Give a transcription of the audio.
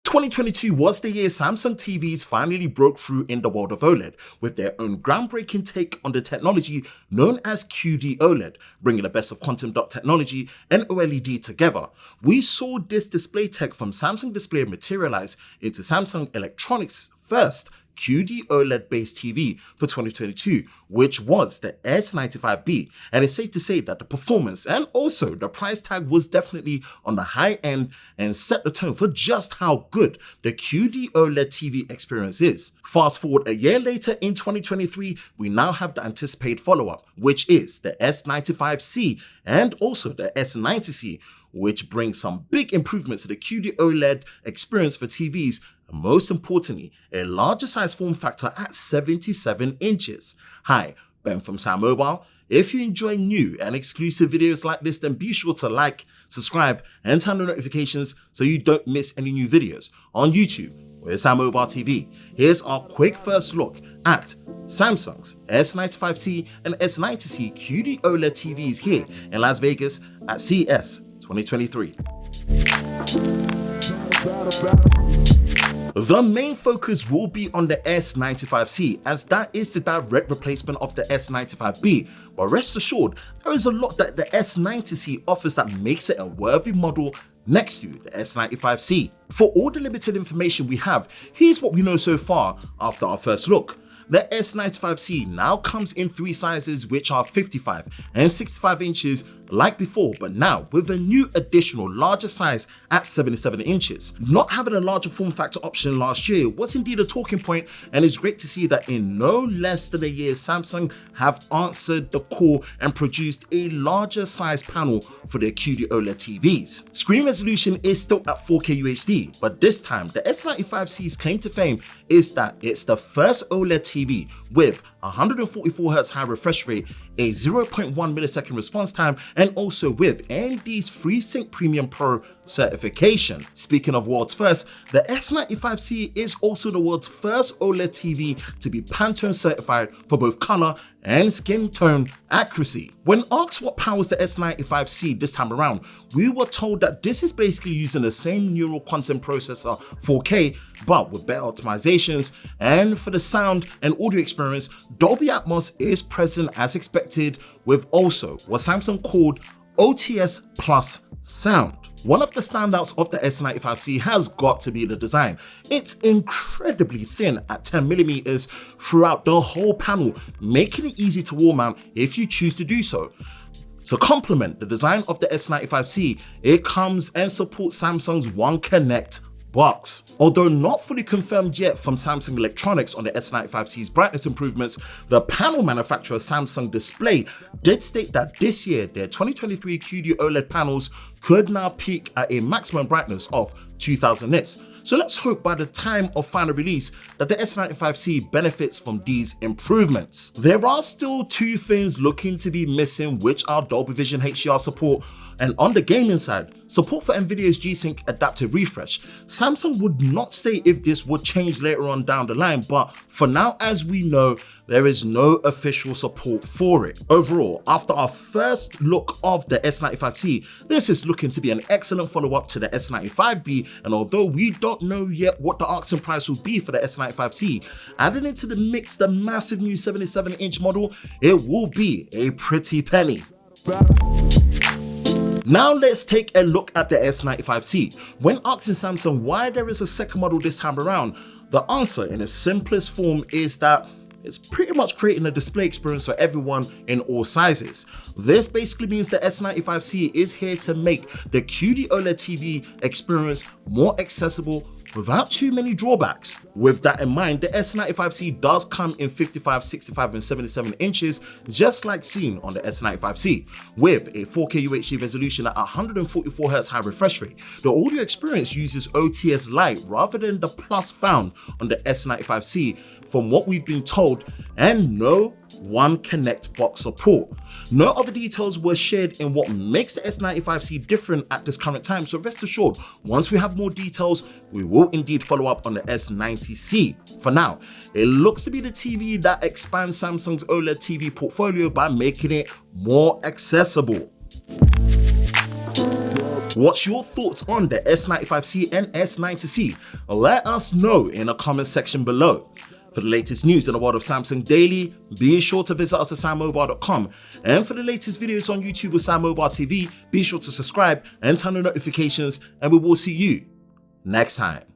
2022 was the year Samsung TVs finally broke through in the world of OLED with their own groundbreaking take on the technology known as QD OLED, bringing the best of quantum dot technology and OLED together. We saw this display tech from Samsung Display materialize into Samsung Electronics' first QD OLED based TV for 2022, which was the S95B, and it's safe to say that the performance and also the price tag was definitely on the high end and set the tone for just how good the QD OLED TV experience is. Fast forward a year later in 2023, we now have the anticipated follow-up, which is the S95C and also the S90C, which brings some big improvements to the QD OLED experience for TVs, and most importantly, a larger size form factor at 77 inches. Hi, Ben from SamMobile. If you enjoy new and exclusive videos like this, then be sure to like, subscribe, and turn on notifications so you don't miss any new videos on YouTube or SamMobile TV. Here's our quick first look at Samsung's S95C and S90C QD OLED TVs here in Las Vegas at CES 2023. The main focus will be on the S95C, as that is the direct replacement of the S95B, but rest assured, there is a lot that the S90C offers that makes it a worthy model next to the S95C. For all the limited information we have, here's what we know so far after our first look. The S95C now comes in three sizes, which are 55 and 65 inches like before, but now with a new additional larger size at 77 inches. Not having a larger form factor option last year was indeed a talking point, and it's great to see that in no less than a year, Samsung have answered the call and produced a larger size panel for their QD OLED TVs. Screen resolution is still at 4K UHD, but this time the S95C's claim to fame is that it's the first OLED TV with 144Hz high refresh rate, a 0.1 millisecond response time, and also with AMD's FreeSync Premium Pro certification. Speaking of world's first, the S95C is also the world's first OLED TV to be Pantone certified for both color and skin tone accuracy. When asked what powers the S95C this time around, we were told that this is basically using the same neural quantum processor 4K, but with better optimizations, and for the sound and audio experience, Dolby Atmos is present as expected, with also what Samsung called OTS Plus sound. One of the standouts of the S95C has got to be the design. It's incredibly thin at 10mm throughout the whole panel, making it easy to wall mount if you choose to do so. To complement the design of the S95C, it comes and supports Samsung's One Connect box. Although not fully confirmed yet from Samsung Electronics on the S95C's brightness improvements, the panel manufacturer Samsung Display did state that this year their 2023 QD OLED panels could now peak at a maximum brightness of 2000 nits. So let's hope by the time of final release that the S95C benefits from these improvements. There are still two things looking to be missing, which are Dolby Vision HDR support, and on the gaming side, support for Nvidia's G-Sync adaptive refresh. Samsung would not state if this would change later on down the line, but for now, as we know, there is no official support for it. Overall, after our first look of the S95C, this is looking to be an excellent follow-up to the S95B, and although we don't know yet what the asking price will be for the S95C, adding into the mix the massive new 77-inch model, it will be a pretty penny. Now let's take a look at the S95C. When asking Samsung why there is a second model this time around, the answer in its simplest form is that it's pretty much creating a display experience for everyone in all sizes. This basically means the S95C is here to make the QD OLED TV experience more accessible without too many drawbacks. With that in mind, the S95C does come in 55, 65, and 77 inches, just like seen on the S95C, with a 4K UHD resolution at 144Hz high refresh rate. The audio experience uses OTS Lite rather than the Plus found on the S95C, from what we've been told, and no One Connect box support. No other details were shared in what makes the S95C different at this current time, so rest assured, once we have more details, we will indeed follow up on the S90C. For now, it looks to be the TV that expands Samsung's OLED TV portfolio by making it more accessible. What's your thoughts on the S95C and S90C? Let us know in the comment section below. For the latest news in the world of Samsung daily, be sure to visit us at SamMobile.com. And for the latest videos on YouTube with SamMobile TV, be sure to subscribe and turn on notifications, and we will see you next time.